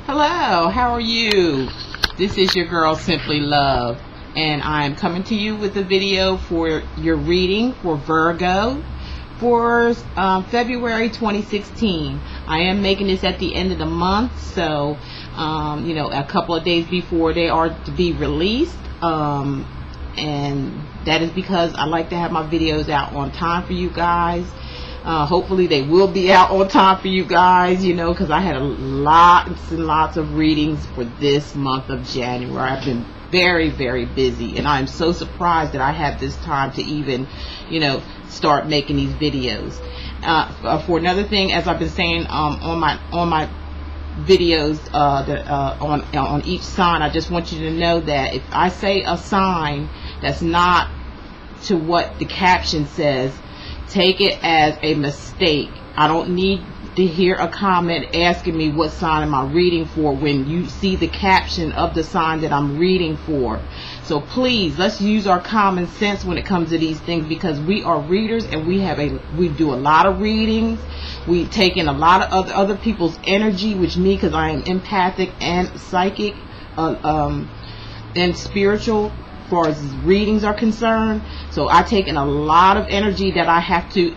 Hello, how are you? This is your girl Simply Love, and I'm coming to you with a video for your reading for Virgo for February 2016. I am making this at the end of the month, so a couple of days before they are to be released, and that is because I like to have my videos out on time for you guys. Hopefully they will be out on time for you guys, because I had lots and lots of readings for this month of January. I've been very, very busy, and I'm so surprised that I have this time to even, start making these videos. For another thing, as I've been saying on my videos on each sign, I just want you to know that if I say a sign that's not to what the caption says, take it as a mistake. I don't need to hear a comment asking me what sign am I reading for when you see the caption of the sign that I'm reading for. So please, let's use our common sense when it comes to these things, because we are readers and we do a lot of readings. We take in a lot of other people's energy, which me, because I am empathic and psychic and spiritual as far as readings are concerned. So I take in a lot of energy that I have to,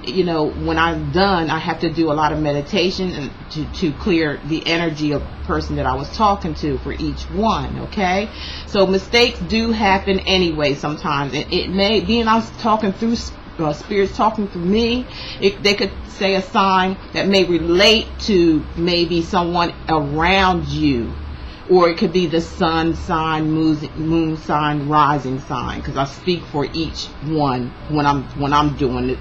when I'm done, I have to do a lot of meditation and to clear the energy of the person that I was talking to for each one. Okay, so mistakes do happen anyway sometimes. It may be, and I was talking through spirits talking through me, they could say a sign that may relate to maybe someone around you, or it could be the sun sign, moon sign, rising sign, because I speak for each one when I'm doing it,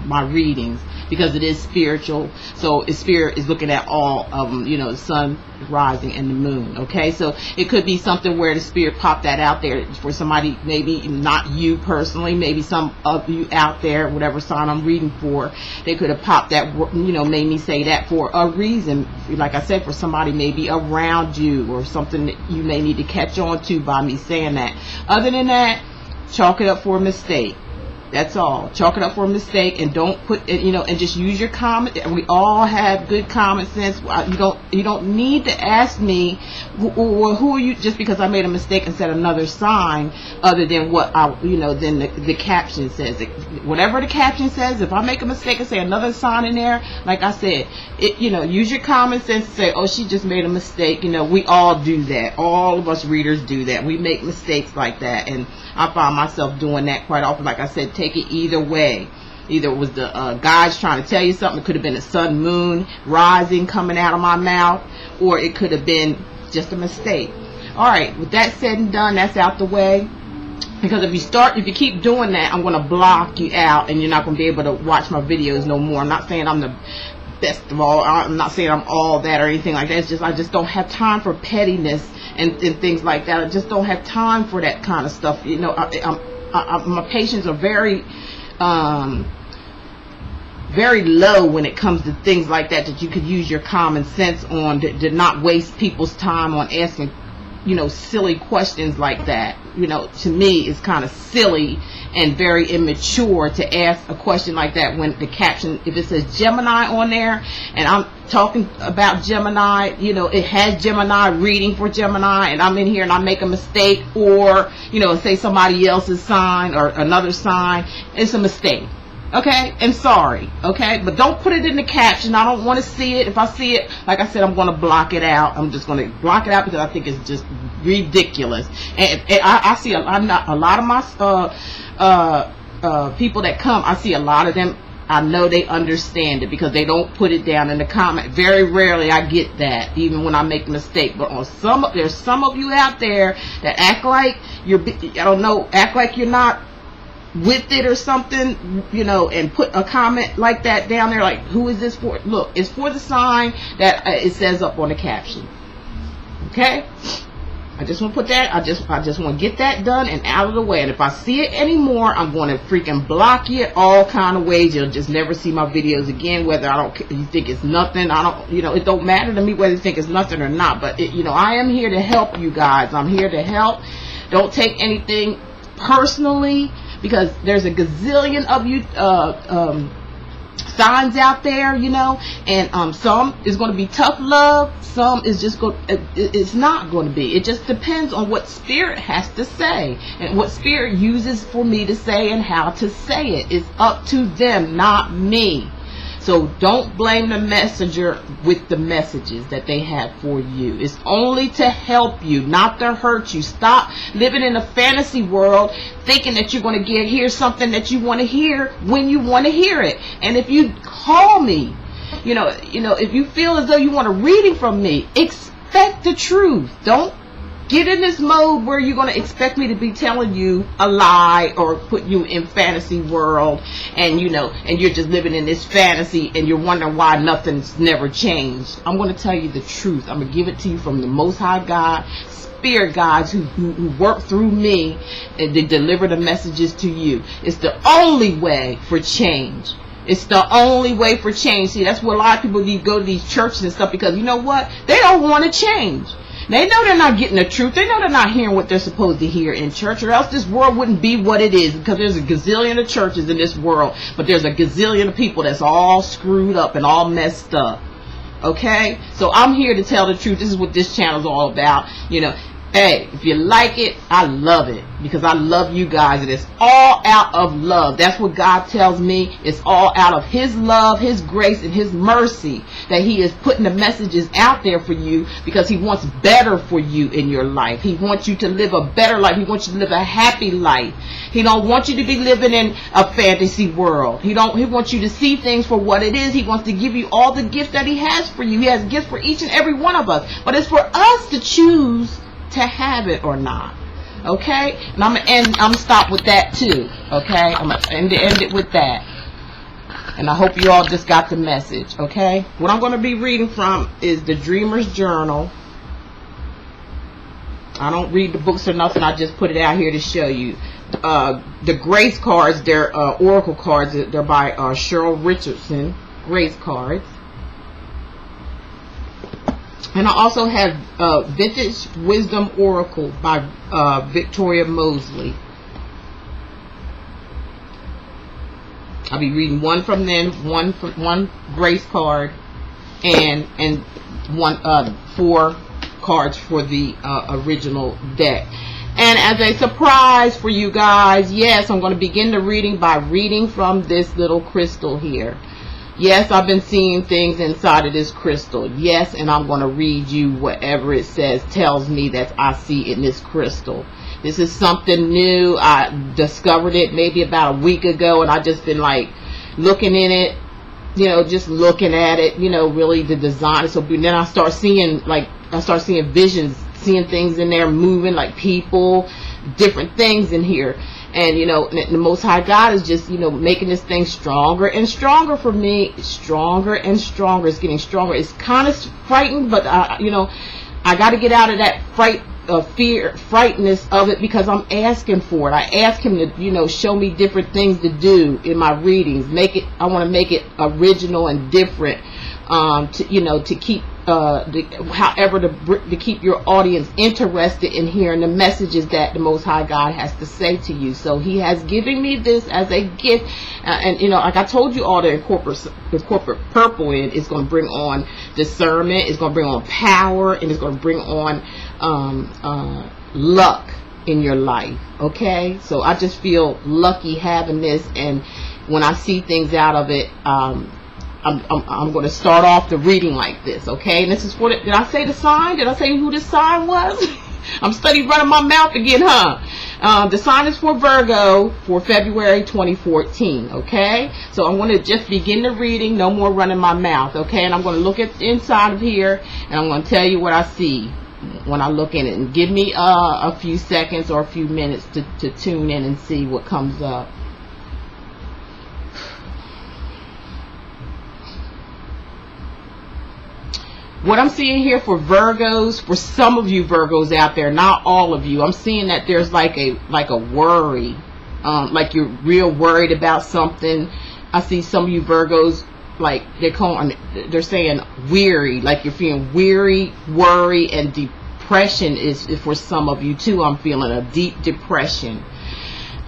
my readings, because it is spiritual. So spirit is looking at all of them, the sun, rising, and the moon. Okay, so it could be something where the spirit popped that out there for somebody, maybe not you personally, maybe some of you out there, whatever sign I'm reading for, they could have popped that, made me say that for a reason. Like I said, for somebody maybe around you, or something that you may need to catch on to by me saying that. Other than that, chalk it up for a mistake. That's all. Chalk it up for a mistake, and don't put it, and just use your common. We all have good common sense. You don't need to ask me who are you, just because I made a mistake and said another sign other than what then the caption says. Whatever the caption says, if I make a mistake and say another sign in there, like I said, use your common sense to say, oh, she just made a mistake. We all do that. All of us readers do that. We make mistakes like that, and I find myself doing that quite often. Like I said, take it either way. Either it was the guides trying to tell you something. It could have been the sun, moon, rising coming out of my mouth, or it could have been just a mistake. All right, with that said and done, that's out the way. Because if you keep doing that, I'm going to block you out, and you're not going to be able to watch my videos no more. I'm not saying I'm the best of all. I'm not saying I'm all that or anything like that. It's just I just don't have time for pettiness and things like that. I just don't have time for that kind of stuff. My patience are very very low when it comes to things like that you could use your common sense on, to not waste people's time on asking silly questions like that. To me, it's kind of silly and very immature to ask a question like that when the caption, if it says Gemini on there, and I'm talking about Gemini, it has Gemini, reading for Gemini, and I'm in here and I make a mistake, or say somebody else's sign or another sign, it's a mistake. Okay, and sorry, okay, but don't put it in the caption. I don't want to see it. If I see it, like I said, I'm going to block it out. I'm just going to block it out because I think it's just ridiculous. And I see a lot of my people that come, I see a lot of them, I know they understand it because they don't put it down in the comment. Very rarely I get that, even when I make a mistake. But there's some of you out there that act like act like you're not with it or something, and put a comment like that down there, like, who is this for? Look, it's for the sign that it says up on the caption. Okay, I just want to put that, I just want to get that done and out of the way. And if I see it anymore, I'm going to freaking block you all kind of ways. You'll just never see my videos again, whether you think it's nothing. It don't matter to me whether you think it's nothing or not. But I am here to help you guys. I'm here to help. Don't take anything personally, because there's a gazillion of you signs out there, you know, and some is going to be tough love, some is just going, it's not going to be. It just depends on what Spirit has to say and what Spirit uses for me to say and how to say it. It's up to them, not me. So don't blame the messenger with the messages that they have for you. It's only to help you, not to hurt you. Stop living in a fantasy world thinking that you're going to hear something that you want to hear when you want to hear it. And if you call me, you know, if you feel as though you want a reading from me, expect the truth. Don't get in this mode where you're going to expect me to be telling you a lie or put you in fantasy world, and you know, and you're just living in this fantasy and you're wondering why nothing's never changed. I'm going to tell you the truth. I'm going to give it to you from the Most High God, Spirit guides who work through me, and they deliver the messages to you. It's the only way for change. It's the only way for change. See, that's where a lot of people need to go to these churches and stuff, because you know what? They don't want to change. They know they're not getting the truth. They know they're not hearing what they're supposed to hear in church, or else this world wouldn't be what it is, because there's a gazillion of churches in this world, but there's a gazillion of people that's all screwed up and all messed up. Okay? So I'm here to tell the truth. This is what this channel is all about. You know, hey, if you like it, I love it, because I love you guys, and it's all out of love. That's what God tells me. It's all out of His love, His grace, and His mercy that He is putting the messages out there for you, because He wants better for you in your life. He wants you to live a better life. He wants you to live a happy life. He don't want you to be living in a fantasy world. He wants you to see things for what it is. He wants to give you all the gifts that He has for you. He has gifts for each and every one of us, but it's for us to choose to have it or not. Okay, and I'm gonna stop with that too. Okay, I'm gonna end it with that, and I hope you all just got the message. Okay, what I'm going to be reading from is the Dreamer's Journal. I don't read the books or nothing. I just put it out here to show you. The Grace cards, they're oracle cards. They're by Cheryl Richardson. Grace cards. And I also have Vintage Wisdom Oracle by Victoria Mosley. I'll be reading one from them, one Grace card, and one 4 cards for the original deck. And as a surprise for you guys, yes, I'm going to begin the reading by reading from this little crystal here. Yes, I've been seeing things inside of this crystal. Yes, and I'm going to read you whatever it tells me that I see in this crystal. This is something new. I discovered it maybe about a week ago, and I've just been like looking in it, you know, just looking at it, you know, really the design. So then I start seeing visions, seeing things in there moving, like people, different things in here. And, you know, the Most High God is just, you know, making this thing stronger and stronger for me. Stronger and stronger. It's getting stronger. It's kind of frightened, but, you know, I got to get out of that frightness of it, because I'm asking for it. I ask Him to, you know, show me different things to do in my readings. I want to make it original and different, to, you know, to keep to keep your audience interested in hearing the messages that the Most High God has to say to you. So He has given me this as a gift, and you know, like I told you all, the corporate purple in is going to bring on discernment, it's going to bring on power, and it's going to bring on luck in your life. Okay, so I just feel lucky having this, and when I see things out of it, I'm going to start off the reading like this, okay? And this is for did I say the sign? Did I say who this sign was? I'm studying running my mouth again, huh? The sign is for Virgo for February 2014, okay? So I'm going to just begin the reading, no more running my mouth, okay? And I'm going to look at the inside of here, and I'm going to tell you what I see when I look in it. And give me a few seconds or a few minutes to tune in and see what comes up. What I'm seeing here for Virgos, for some of you Virgos out there, not all of you, I'm seeing that there's like a worry, like you're real worried about something. I see some of you Virgos, like they're saying weary, like you're feeling weary, worry, and depression is for some of you too. I'm feeling a deep depression.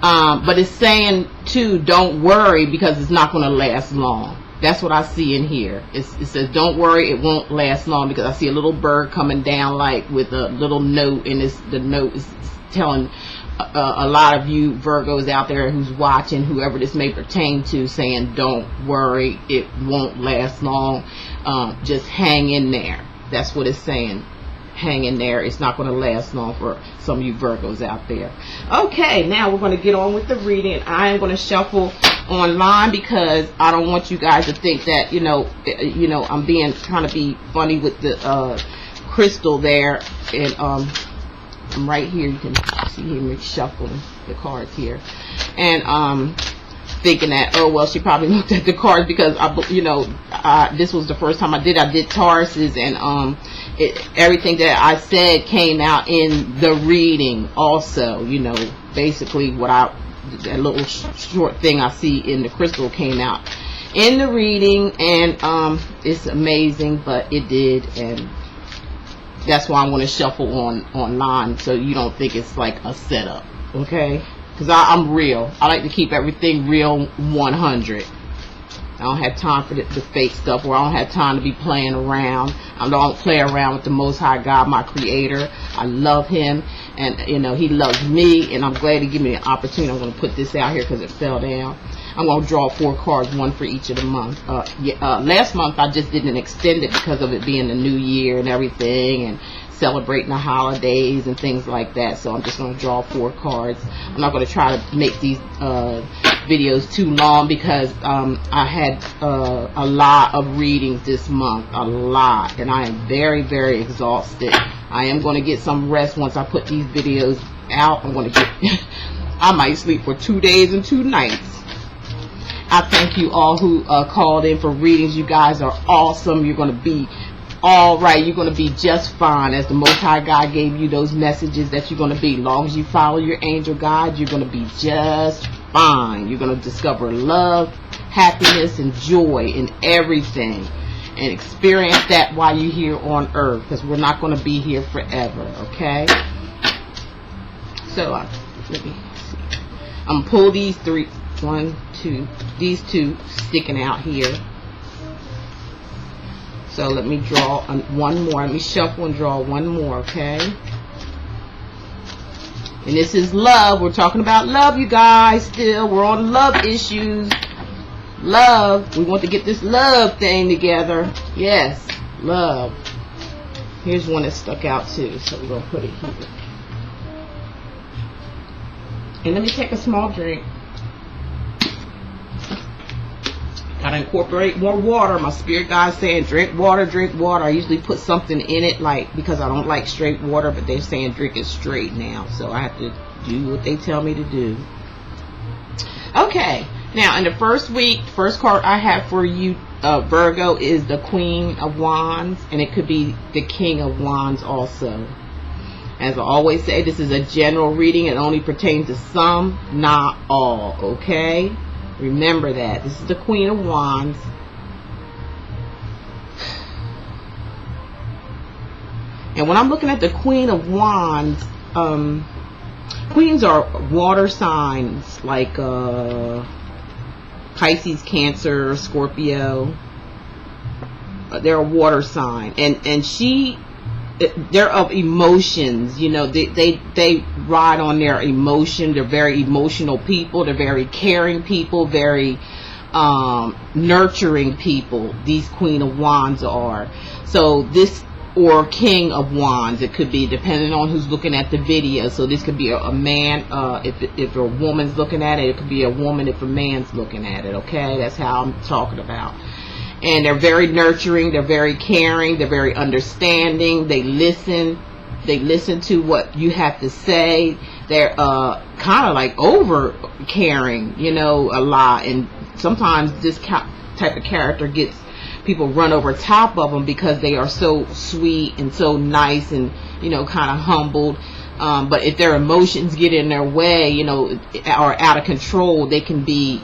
But it's saying too, don't worry, because it's not going to last long. That's what I see in here. It says, don't worry, it won't last long, because I see a little bird coming down like with a little note, and the note is telling a lot of you Virgos out there who's watching, whoever this may pertain to, saying don't worry, it won't last long. Just hang in there. That's what it's saying. Hang in there. It's not going to last long for some of you Virgos out there. Okay, now we're going to get on with the reading. I am going to shuffle online because I don't want you guys to think that I'm trying to be funny with the crystal there. And I'm right here. You can see me shuffling the cards here, and thinking that, oh well, she probably looked at the cards, because this was the first time I did Tauruses, and everything that I said came out in the reading also. Basically that little short thing I see in the crystal came out in the reading, and it's amazing, but it did. And that's why I'm going to shuffle online, so you don't think it's like a setup, okay? Because I'm real. I like to keep everything real 100. I don't have time for the fake stuff, or I don't have time to be playing around. I don't play around with the Most High God, my Creator. I love Him, and He loves me, and I'm glad He gave me the opportunity. I'm going to put this out here because it fell down. I'm going to draw 4 cards, one for each of the month. Last month I just didn't extend it because of it being the new year and everything, and celebrating the holidays and things like that. So I'm just going to draw 4 cards. I'm not going to try to make these videos too long, because I had a lot of readings this month, a lot, and I am very, very exhausted. I am going to get some rest once I put these videos out. I'm going to get I might sleep for 2 days and 2 nights. I thank you all who called in for readings. You guys are awesome. You're going to be all right. You're going to be just fine, as the Most High God gave you those messages that you're going to be. As long as you follow your angel guide, you're going to be just fine. You're going to discover love, happiness, and joy in everything, and experience that while you're here on earth, because we're not going to be here forever, okay? So let me see. I'm going to pull these 3, 1, 2, these 2 sticking out here. So let me draw one more. Let me shuffle and draw one more, okay? And this is love. We're talking about love, you guys. Still, we're on love issues. Love. We want to get this love thing together. Yes, love. Here's one that stuck out too, so we're going to put it here. And let me take a small drink. Gotta incorporate more water. My spirit guide's saying drink water, drink water. I usually put something in it, like, because I don't like straight water, but they're saying drink it straight now, so I have to do what they tell me to do. Okay, now in the first week, first card I have for you Virgo is the Queen of Wands, and it could be the King of Wands also. As I always say, this is a general reading. It only pertains to some, not all, okay? Remember that. This is the Queen of Wands. And when I'm looking at the Queen of Wands, queens are water signs like Pisces, Cancer, Scorpio. They're a water sign, and they're of emotions. They ride on their emotion. They're very emotional people. They're very caring people, very nurturing people. These Queen of Wands are. So this, or King of Wands, it could be depending on who's looking at the video. So this could be a man, if a woman's looking at it. It could be a woman if a man's looking at it, okay? That's how I'm talking about. And they're very nurturing, they're very caring, they're very understanding. They listen to what you have to say. They're kind of like over caring, a lot. And sometimes this type of character gets people run over top of them because they are so sweet and so nice and kind of humbled. But if their emotions get in their way, or out of control, they can be,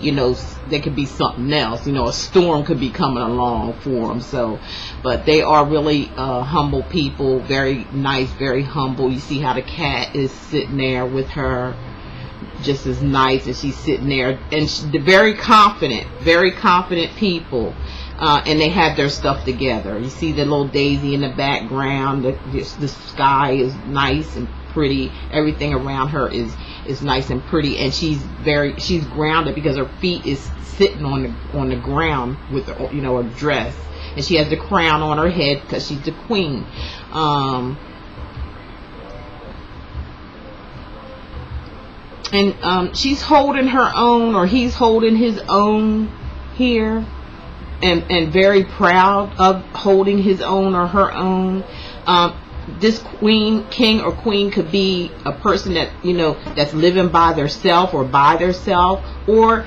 they could be something else. A storm could be coming along for them. So, but they are really humble people, very nice, very humble. You see how the cat is sitting there with her, just as nice as she's sitting there, and they're very confident people, and they have their stuff together. You see the little daisy in the background. The sky is nice and pretty. Everything around her is nice and pretty, and she's grounded because her feet is sitting on the ground with a dress, and she has the crown on her head because she's the queen. And she's holding her own, or he's holding his own here, and very proud of holding his own or her own. This king or queen could be a person that, that's living by theirself or by theirself, or,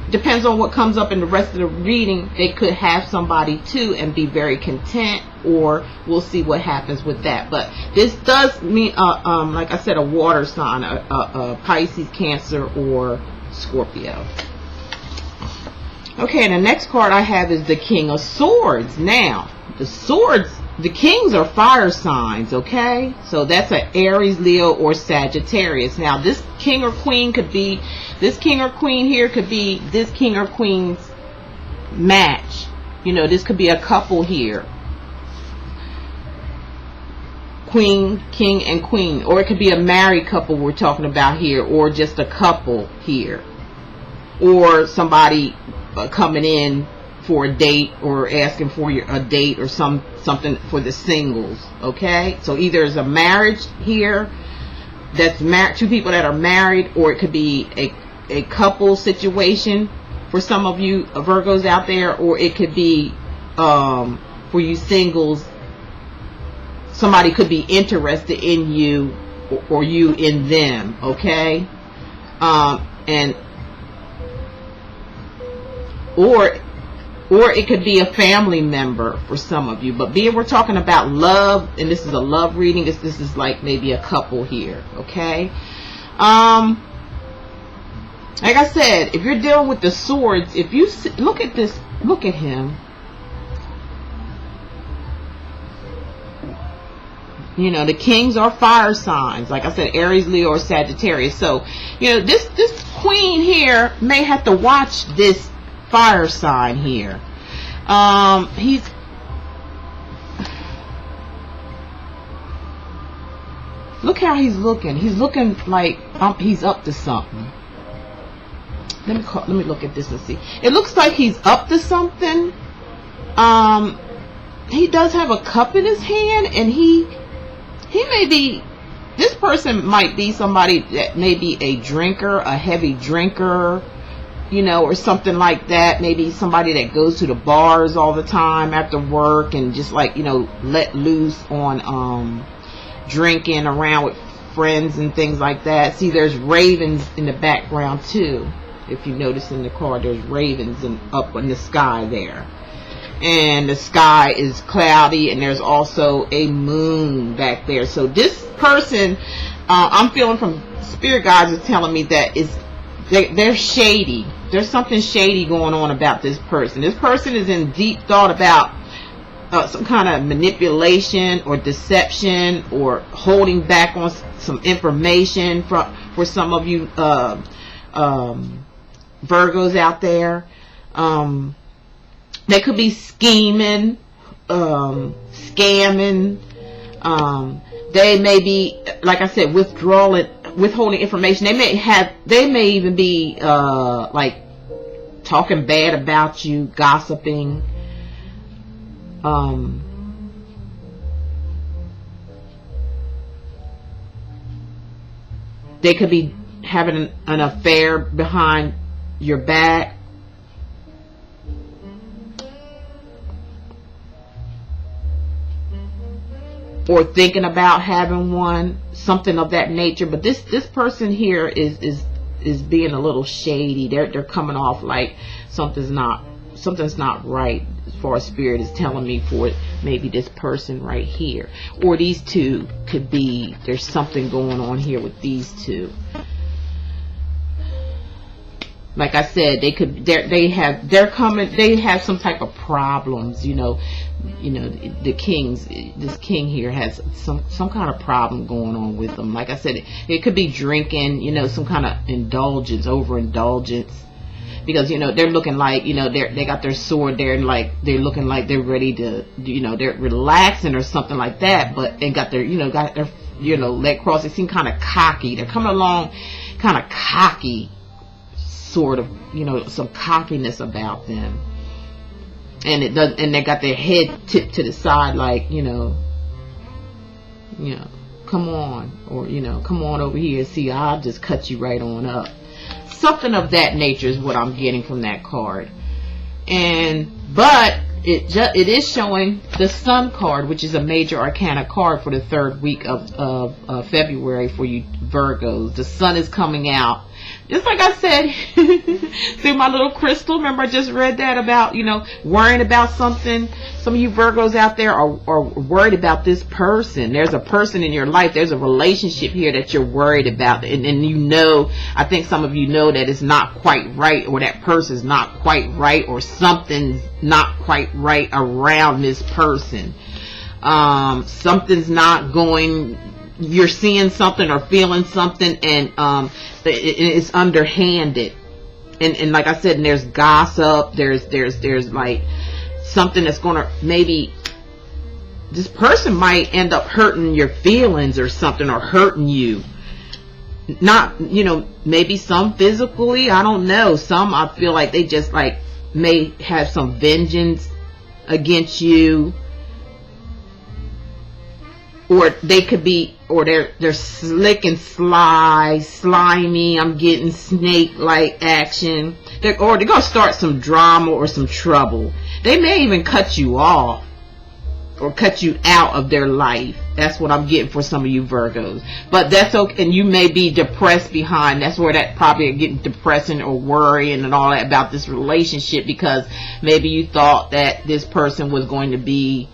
depends on what comes up in the rest of the reading. They could have somebody too and be very content, or we'll see what happens with that. But this does mean, like I said, a water sign, a Pisces, Cancer, or Scorpio. Okay, and the next card I have is the King of Swords. Now, the kings are fire signs, okay? So that's an Aries, Leo, or Sagittarius. Now, this king or queen could be, this king or queen here could be this king or queen's match. This could be a couple here. Queen, king, and queen. Or it could be a married couple we're talking about here, or just a couple here. Or somebody coming in for a date, or asking for a date, or something for the singles. Okay, so either it's a marriage here, that's married, two people that are married, or it could be a couple situation for some of you Virgos out there, or it could be for you singles, somebody could be interested in you, or you in them. Okay, and or it could be a family member for some of you. But being we're talking about love, and this is a love reading, this is like maybe a couple here. Okay, like I said, if you're dealing with the swords, if you look at this, look at him. The kings are fire signs, like I said, Aries, Leo, or Sagittarius. So this queen here may have to watch this fire sign here. Look how he's looking. He's looking like he's up to something. Let me look at this and see. It looks like he's up to something. He does have a cup in his hand, and he may be, this person might be somebody that may be a drinker, a heavy drinker, or something like that. Maybe somebody that goes to the bars all the time after work and just like, let loose on drinking around with friends and things like that. See, there's ravens in the background too. If you notice in the card, there's ravens up in the sky there. And the sky is cloudy, and there's also a moon back there. So this person, I'm feeling from spirit guides is telling me that they're shady. There's something shady going on about this person. This person is in deep thought about some kind of manipulation or deception, or holding back on some information for some of you Virgos out there. They could be scheming, scamming. They may be, like I said, withholding information. They may even be like talking bad about you, gossiping. They could be having an affair behind your back. Or thinking about having one, something of that nature. But this person here is being a little shady. They're coming off like something's not right, as far as spirit is telling me, for maybe this person right here, or these two could be. There's something going on here with these two. like I said, they have some type of problems, the this king here has some kind of problem going on with them. Like I said, it could be drinking, some kind of overindulgence, because they're looking like, they got their sword there, and like they're looking like they're ready to, they're relaxing or something like that, but they got their leg crossed. They seem kind of cocky. They're coming along kind of cocky, sort of, some cockiness about them, and they got their head tipped to the side, like, come on, or come on over here, see, I'll just cut you right on up. Something of that nature is what I'm getting from that card. But it is showing the Sun card, which is a major arcana card for the third week of February for you Virgos. The Sun is coming out. Just like I said, see my little crystal? Remember I just read that about, worrying about something. Some of you Virgos out there are worried about this person. There's a person in your life. There's a relationship here that you're worried about. And I think some of you know that it's not quite right, or that person's not quite right, or something's not quite right around this person. Something's not going, you're seeing something or feeling something, and it's underhanded, and like I said, and there's gossip, there's like something that's gonna, maybe this person might end up hurting your feelings or something, or hurting you, not, maybe some physically, I don't know. Some, I feel like they just like may have some vengeance against you, or they could be, or they're slick and slimy. I'm getting snake-like action. They're gonna start some drama or some trouble. They may even cut you off or cut you out of their life. That's what I'm getting for some of you Virgos. But that's okay, and you may be depressed behind. That's where that probably getting depressing or worrying and all that about this relationship, because maybe you thought that this person was going to be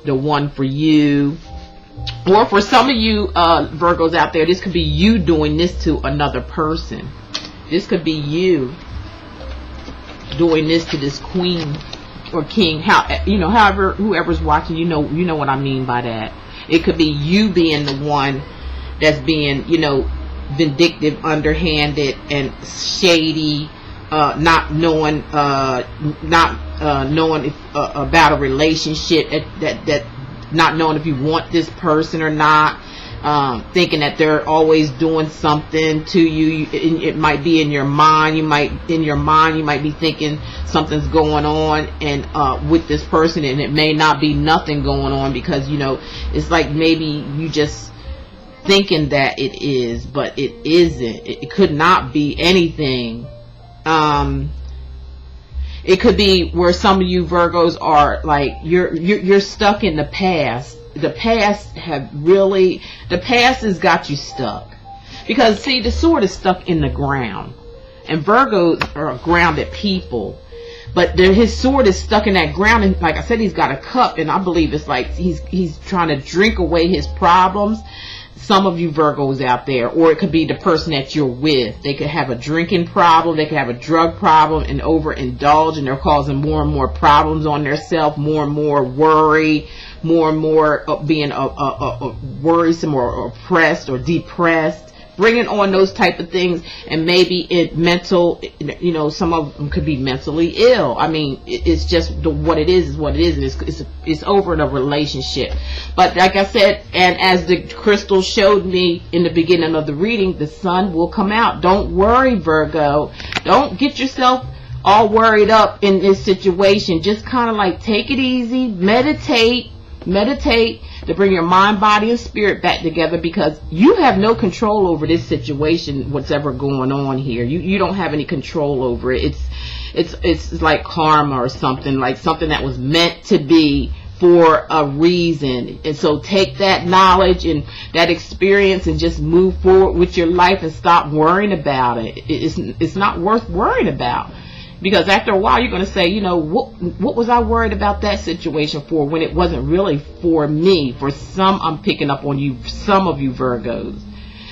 the one for you. Or for some of you Virgos out there, this could be you doing this to another person. This could be you doing this to this queen or king. However, whoever's watching, you know what I mean by that. It could be you being the one that's being, vindictive, underhanded, and shady, not knowing about a relationship, that not knowing if you want this person or not, thinking that they're always doing something to you. It might be in your mind. You might be thinking something's going on and with this person, and it may not be nothing going on, because it's like maybe you just thinking that it is, but it isn't. It could not be anything. It could be where some of you Virgos are like, you're stuck in the past. The past has got you stuck, because see, the sword is stuck in the ground, and Virgos are grounded people, but his sword is stuck in that ground, and like I said, he's got a cup, and I believe it's like he's trying to drink away his problems. Some of you Virgos out there, or it could be the person that you're with. They could have a drinking problem, they could have a drug problem, and overindulge, and they're causing more and more problems on themselves, more and more worry, more and more being worrisome or oppressed or depressed, bringing on those type of things. And maybe mental, some of them could be mentally ill. I mean, it's just what it is what it is, and it's over in a relationship. But like I said, and as the crystal showed me in the beginning of the reading, the Sun will come out. Don't worry, Virgo. Don't get yourself all worried up in this situation. Just kind of like take it easy, meditate to bring your mind, body, and spirit back together, because you have no control over this situation, what's ever going on here. You don't have any control over it. It's like karma or something, like something that was meant to be for a reason. And so take that knowledge and that experience and just move forward with your life and stop worrying about it. It's not worth worrying about. Because after a while, you're going to say, what was I worried about that situation for, when it wasn't really for me? For some, I'm picking up on you, some of you Virgos.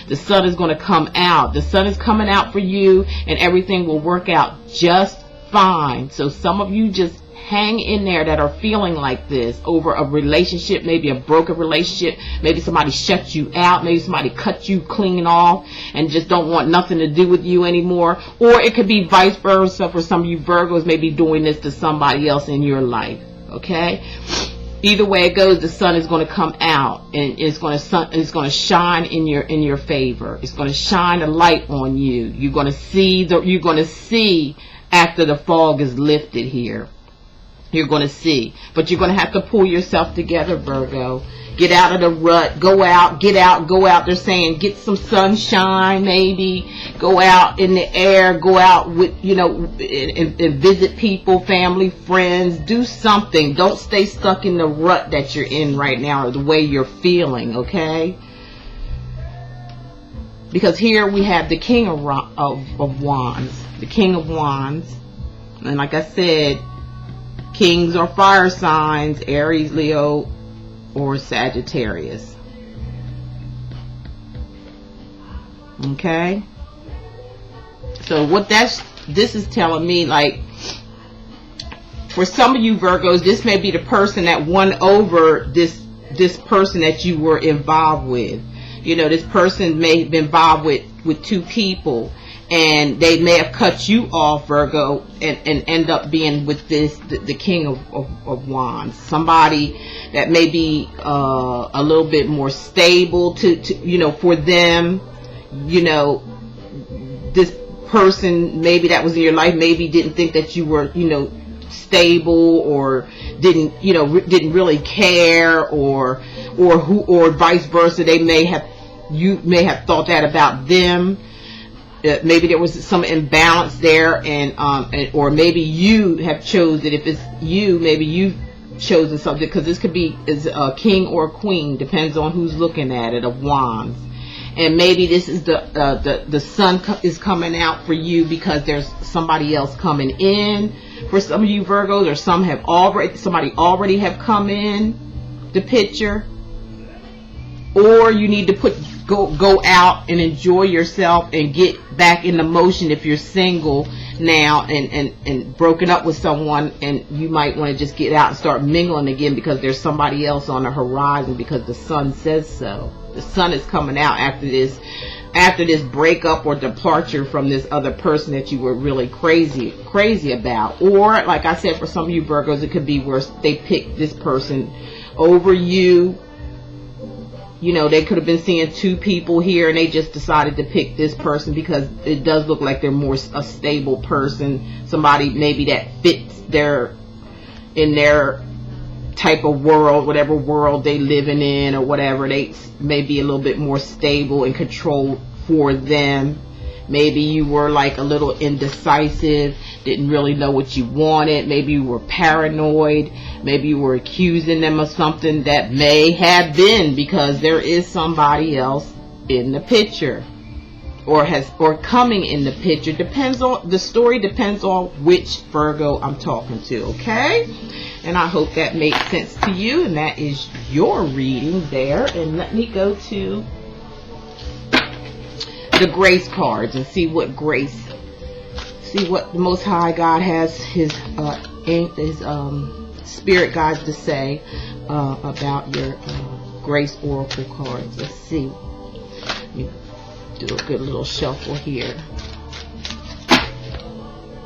The sun is going to come out. The sun is coming out for you, and everything will work out just fine. So some of you just hang in there that are feeling like this over a relationship, maybe a broken relationship, maybe somebody shut you out, maybe somebody cut you clean off and just don't want nothing to do with you anymore. Or it could be vice versa for some of you Virgos, maybe doing this to somebody else in your life. Okay, either way it goes, the sun is going to come out, and it's going to shine in your favor. It's going to shine a light on you. You're going to see after the fog is lifted here. You're going to see, but you're going to have to pull yourself together, Virgo. Get out of the rut. Go out. Get out. Go out. They're saying get some sunshine, maybe. Go out in the air. Go out with, and visit people, family, friends. Do something. Don't stay stuck in the rut that you're in right now, or the way you're feeling, okay? Because here we have the King of Wands. The King of Wands. And like I said, kings are fire signs, Aries, Leo, or Sagittarius. Okay? So what this is telling me, like, for some of you Virgos, this may be the person that won over this person that you were involved with. This person may have been involved with two people, and they may have cut you off, Virgo, and end up being with the King of Wands. Somebody that may be a little bit more stable to for them. This person maybe that was in your life maybe didn't think that you were stable, or didn't really care, or vice versa. You may have thought that about them. Maybe there was some imbalance there, or maybe you have chosen. If it's you, maybe you've chosen something, because this could be a king or a queen, depends on who's looking at it, of wands. And maybe this is the sun is coming out for you because there's somebody else coming in for some of you Virgos, or somebody already have come in the picture, or you need to go out and enjoy yourself and get back in the motion if you're single now and broken up with someone, and you might want to just get out and start mingling again because there's somebody else on the horizon, because the sun says so. The sun is coming out after this breakup or departure from this other person that you were really crazy about. Or like I said, for some of you Virgos, it could be where they picked this person over you. They could have been seeing two people here, and they just decided to pick this person because it does look like they're more a stable person. Somebody maybe that fits in their type of world, whatever world they living in, or whatever. They may be a little bit more stable and controlled for them. Maybe you were like a little indecisive, didn't really know what you wanted. Maybe you were paranoid. Maybe you were accusing them of something that may have been, because there is somebody else in the picture, or coming in the picture. The story depends on which Virgo I'm talking to, okay? And I hope that makes sense to you, and that is your reading there. And let me go to the grace cards and see what the Most High God has his spirit guides to say about your grace oracle cards. Let's see. Let me do a good little shuffle here.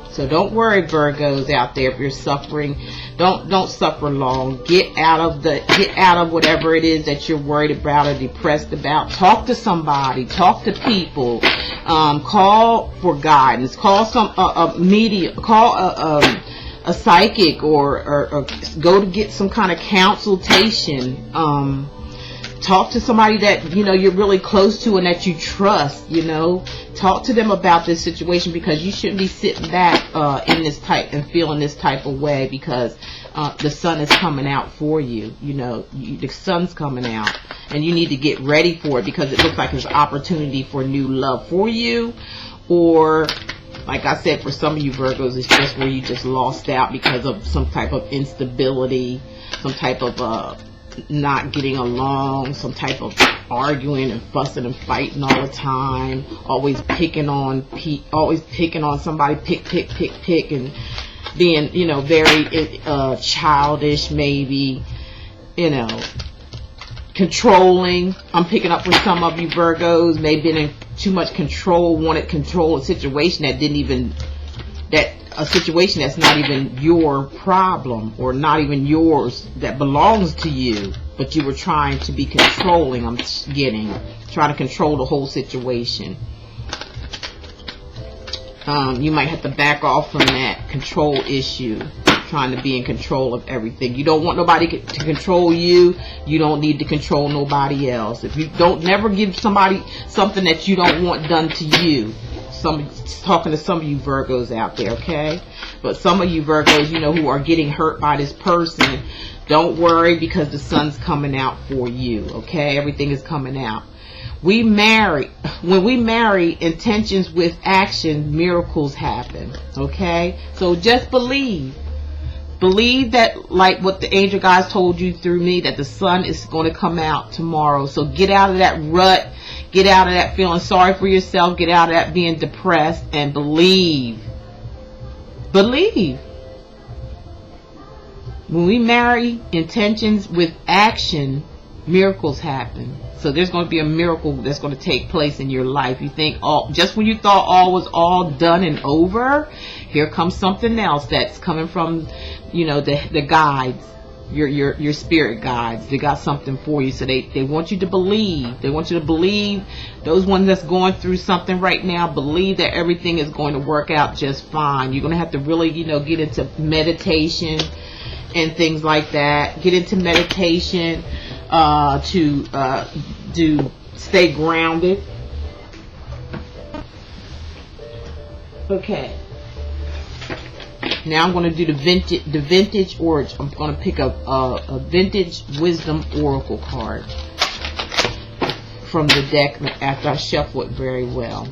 So don't worry, Virgos out there, if you're suffering. Don't suffer long. Get out of whatever it is that you're worried about or depressed about. Talk to somebody. Talk to people. Call for guidance. Call a psychic, or go to get some kind of consultation. Talk to somebody that you're really close to and that you trust. Talk to them about this situation, because you shouldn't be sitting back in this type and feeling this type of way, because the sun is coming out for you. The sun's coming out, and you need to get ready for it, because it looks like there's opportunity for new love for you. Or like I said, for some of you Virgos, it's just where you just lost out because of some type of instability, some type of not getting along, some type of arguing and fussing and fighting all the time, always picking on somebody, pick, and being, you know, very childish, maybe, you know, controlling. I'm picking up with some of you Virgos, maybe been in too much control, wanted control a situation a situation that's not even your problem, or not even yours, that belongs to you, but you were trying to be controlling. I'm trying to control the whole situation. You might have to back off from that control issue, trying to be in control of everything. You don't want nobody to control you. You don't need to control nobody else. If you don't, never give somebody something that you don't want done to you. Talking to some of you Virgos out there, okay? But some of you Virgos, you know, who are getting hurt by this person, don't worry, because the sun's coming out for you, okay? Everything is coming out. When we marry intentions with action, miracles happen, okay? So just believe that, like what the angel guys told you through me, that the sun is going to come out tomorrow. So get out of that rut, get out of that feeling sorry for yourself, get out of that being depressed, and believe. When we marry intentions with action, miracles happen. So there's going to be a miracle that's going to take place in your life. You think just when you thought all was all done and over, here comes something else that's coming from, you know, the guides, your spirit guides. They got something for you. So they want you to believe. They want you to believe. Those ones that's going through something right now, believe that everything is going to work out just fine. You're going to have to really, you know, get into meditation and things like that. Get into meditation to stay grounded. Okay. Now I'm going to do the vintage oracle. I'm going to pick a vintage wisdom oracle card from the deck after I shuffle it very well.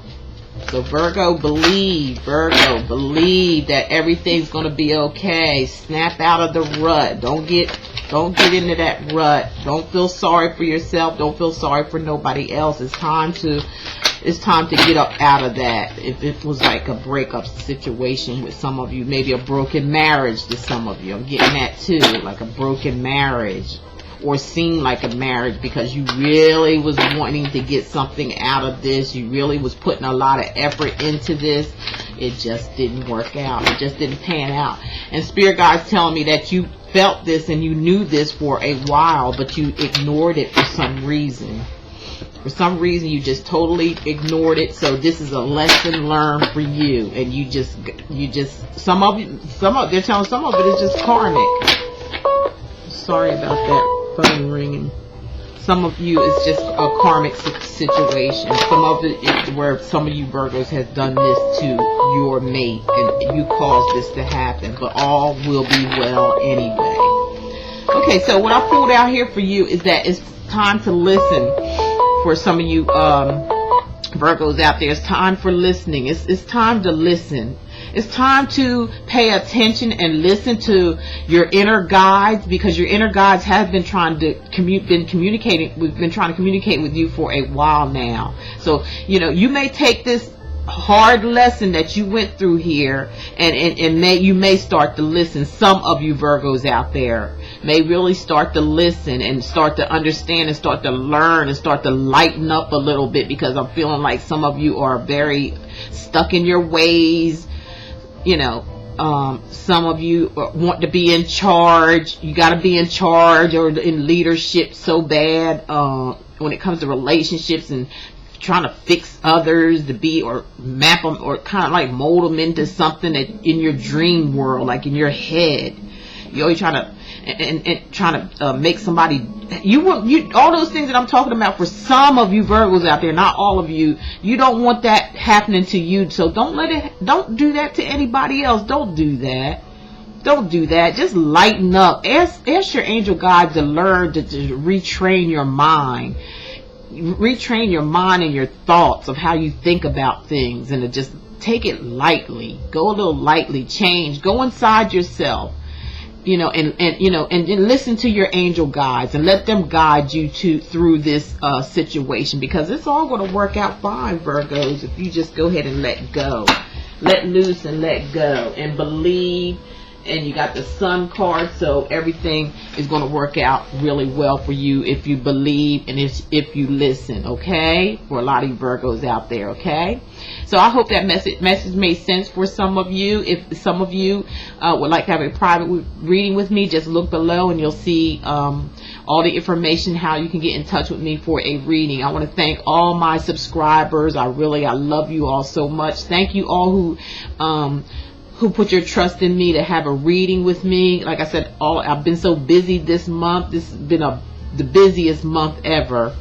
So Virgo, believe that everything's going to be okay. Snap out of the rut. Don't get into that rut. Don't feel sorry for yourself. Don't feel sorry for nobody else. It's time to get up out of that. If it was like a breakup situation with some of you, maybe a broken marriage to some of you. I'm getting that too, like a broken marriage, or seem like a marriage, because you really was wanting to get something out of this. You really was putting a lot of effort into this. It just didn't work out. It just didn't pan out. And Spirit Guide's telling me that you felt this and you knew this for a while, but you ignored it for some reason. For some reason, you just totally ignored it. So this is a lesson learned for you, and you just some of they're telling some of it is just karmic. Sorry about that phone ringing. Some of you is just a karmic situation. Some of it is where some of you Virgos has done this to your mate, and you caused this to happen. But all will be well anyway. Okay, so what I pulled out here for you is that it's time to listen. For some of you Virgos out there, it's time for listening. It's time to listen. It's time to pay attention and listen to your inner guides, because your inner guides have been trying to communicating. We've been trying to communicate with you for a while now. So, you know, you may take this hard lesson that you went through here, and you may start to listen. Some of you Virgos out there may really start to listen and start to understand and start to learn and start to lighten up a little bit, because I'm feeling like some of you are very stuck in your ways. You know, some of you want to be in charge. You got to be in charge or in leadership so bad when it comes to relationships, and trying to fix others to be, or map them, or kind of like mold them into something that in your dream world, like in your head. You're always trying to and trying to make somebody, you all those things that I'm talking about. For some of you Virgos out there, not all of you, you don't want that happening to you. So don't do that to anybody else. Don't do that. Don't do that. Just lighten up. Ask your angel guides to learn to retrain your mind. Retrain your mind and your thoughts of how you think about things, and to just take it lightly. Go a little lightly. Change. Go inside yourself and then listen to your angel guides and let them guide you through this situation, because it's all going to work out fine, Virgos, if you just go ahead and let go, let loose and let go and believe. And you got the Sun card, so everything is going to work out really well for you if you believe and if you listen, okay? For a lot of you Virgos out there, okay? So I hope that message made sense for some of you. If some of you would like to have a private reading with me, just look below and you'll see all the information how you can get in touch with me for a reading. I want to thank all my subscribers. I love you all so much. Thank you all who put your trust in me to have a reading with me. Like I said, I've been so busy this month. This has been the busiest month ever.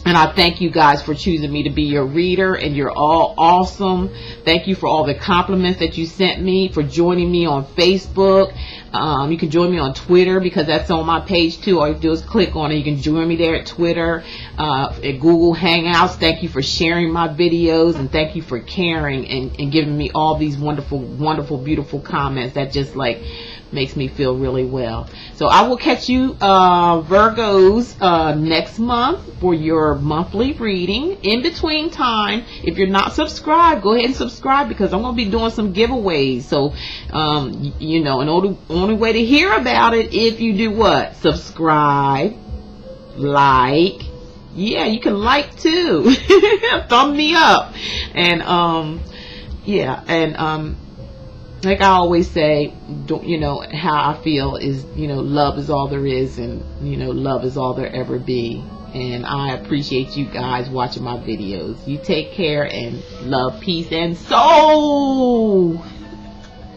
And I thank you guys for choosing me to be your reader, and you're all awesome. Thank you for all the compliments that you sent me, for joining me on Facebook. You can join me on Twitter, because that's on my page too. All you do is click on it. You can join me there at Twitter, at Google Hangouts. Thank you for sharing my videos, and thank you for caring and giving me all these wonderful, wonderful, beautiful comments. That just like makes me feel really well. So I will catch you Virgos next month for your monthly reading. In between time, if you're not subscribed, go ahead and subscribe, because I'm going to be doing some giveaways. So an only way to hear about it, if you do what? Subscribe, like, yeah, you can like too. Thumb me up. And like I always say, how I feel is, love is all there is, and, love is all there ever be. And I appreciate you guys watching my videos. You take care, and love, peace, and soul.